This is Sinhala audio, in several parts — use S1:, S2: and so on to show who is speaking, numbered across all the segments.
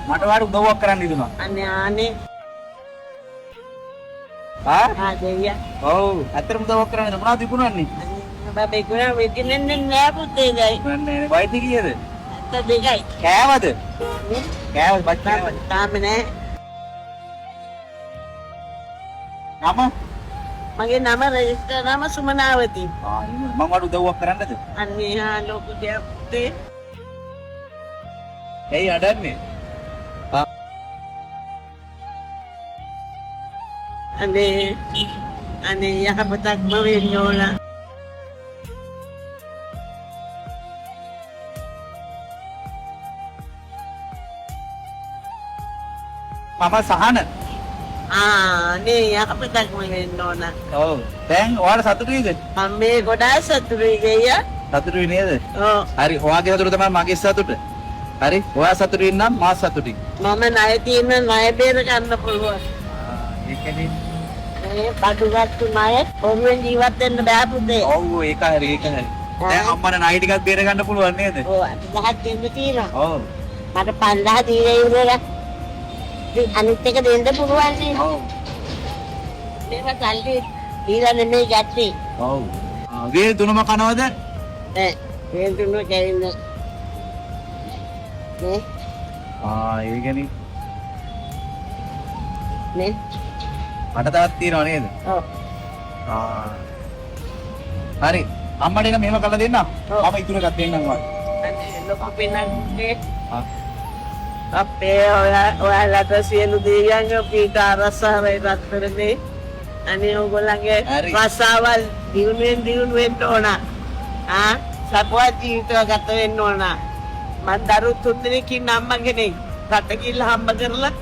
S1: මට වාට උදව්වක් කරන්න ඉදුණා.
S2: අනේ දෙවියා.
S1: ඔව් ඇත්තටම උදව්වක් කරන්න මොනවද තිබුණන්නේ?
S2: බබේ ගුණා වෙදින්නේ නෑ පුතේ ගයි.
S1: නෑ වයිටි කීයද?
S2: අත දෙකයි.
S1: කෑවද? කෑවද බච්චා?
S2: තාම නෑ.
S1: නම?
S2: මගේ නම රෙජිස්ටර් නම සුමනාවති.
S1: මම වාට උදව්වක් කරන්නද?
S2: අනේ ලොකු දෙයක් පුතේ.
S1: ඇයි අඩන්නේ?
S2: අනේ යහපතක්ම වෙන්න ඕන.
S1: මම සහන.
S2: අනේ යහපතක්ම වෙන්න ඕන.
S1: ඔව්. දැන් ඔයාලා සතුටුයිද?
S2: මම මේ ගොඩාක් සතුටුයි ගියා.
S1: සතුටුයි නේද?
S2: ඔව්.
S1: හරි. ඔයාගේ සතුට තමයි මගේ සතුට. හරි. ඔයා සතුටින් නම් මා සතුටින්.
S2: මම ණය තියෙන ණය බේර ගන්න පුළුවන්.
S1: ඒකනේ.
S2: මේ බඩුගත්තු ණය ඔරුවෙන් ජීවත් වෙන්න බෑ පුතේ.
S1: ඔව් ඒක හරි ඒක හරි. දැන් අම්මට ණය ටිකක් බේර ගන්න පුළුවන් නේද?
S2: ඔව් 10ක් දෙන්න තියෙනවා.
S1: ඔව්.
S2: මට 5000 දීලා ඉවරලා. අනිත් එක දෙන්න පුළුවන් නේ.
S1: ඔව්.
S2: මේක සල්ලි දීලා නෙමෙයි ගත්තේ.
S1: ඔව්. වේ තුනම කනවද?
S2: ඈ මේ දුන්න කැරින්න. නේ
S1: ඒකනේ.
S2: නේ
S1: මට තවත් තියෙනව නේද?
S2: ඔව්.
S1: හරි. අම්මට එක මෙහෙම කරලා දෙන්න. මම ඉතුරු එකක් දෙන්නම් වාට.
S2: අනේ ලොකු පින්නන්නේ. අපේ ඔයාලට සියලු දෙවියන්ගේ පීඨ ආරක්ෂාවයි රත්තරනේ. අනේ ඔයගොල්ලන්ගේ රසාවල් දිනුවෙන් වෙන්න ඕන. සපුවත් ජීවිතය ගත වෙන්න ඕන. මන් දරු 3 දෙනෙක්ින් අම්මා කෙනෙක්. රට ගිහිල්ලා හම්බ කරලා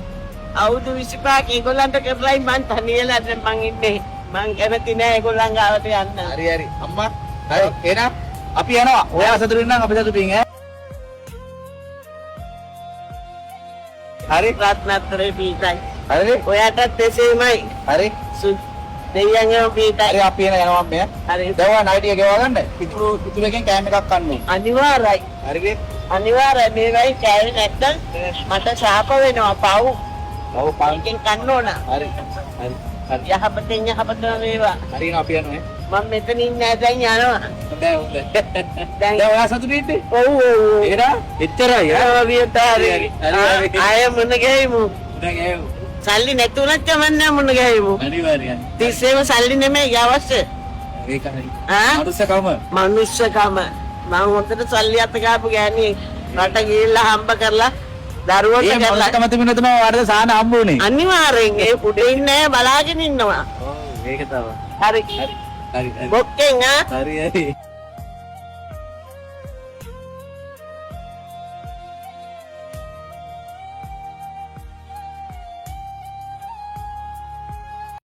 S2: අවුරුදු 25ක් ඒගොල්ලන්ට කරලායි මං තනියලා දැන් මං ඉන්නේ. මං කැමති නෑ ඒගොල්ලන් ගාවට යන්න.
S1: හරි හරි. අම්මා. හරි. එහෙනම් අපි යනවා. ඔයා සතුටින් නම් අපි සතුටින් ඈ. හරි.
S2: රත්නත්‍රේ පීඨයි.
S1: හරි.
S2: ඔයාටත් එසේමයි.
S1: හරි.
S2: දෙවියන්ගේ පීඨයි.
S1: හරි අපි යනවා අම්මේ.
S2: හරි.
S1: දැන් ඔයා නයිට් එක ගෙවා ගන්න. ඉතුරු එකෙන් කෑම එකක් කන්න ඕනේ.
S2: අනිවාර්යයි.
S1: හරිද?
S2: අනිවාර්යයි මේ වෙයි කෑවේ නැත්තම් මට ශාප වෙනවා පව්.
S1: ඔව්
S2: පාන්කින් කන්න ඕන.
S1: හරි. හරි. හරි.
S2: යහපතෙන් යහපත වේවා.
S1: හරි අපි යනවා
S2: මම මෙතන ඉන්නේ දැන් යනවා.
S1: හොඳයි හොඳයි. දැන් ඔයා සතුටින් ඉන්නේ?
S2: ඔව් ඔව්.
S1: එරා එච්චරයි ඈ.
S2: විතරයි. ආය මොන ගෙයිමු.
S1: දැන්
S2: සල්ලි නැතුණත් කමන්නේ මොන ගෙයිමු.
S1: අනිවාර්යයෙන්.
S2: තිස්සේම සල්ලි නෙමෙයි අවශ්‍ය.
S1: ඒක හරි.
S2: ආ?
S1: මනුස්සකම.
S2: මනුස්සකම. මම හොඳට සල්ලි අත ගාපු ගෑණියෙක්. රට ගිහිල්ලා හම්බ කරලා දරුවෝ
S1: ඒ මනුස්සකම තිබුණ තමයි වඩ සාන හම්බුනේ.
S2: අනිවාර්යෙන් ඒ පුඩේ ඉන්නේ බලාගෙන ඉන්නවා.
S1: ඔව් ඒක තමයි.
S2: හරි.
S1: හරි. හරි.
S2: බොක්කෙන්
S1: හරි හරි.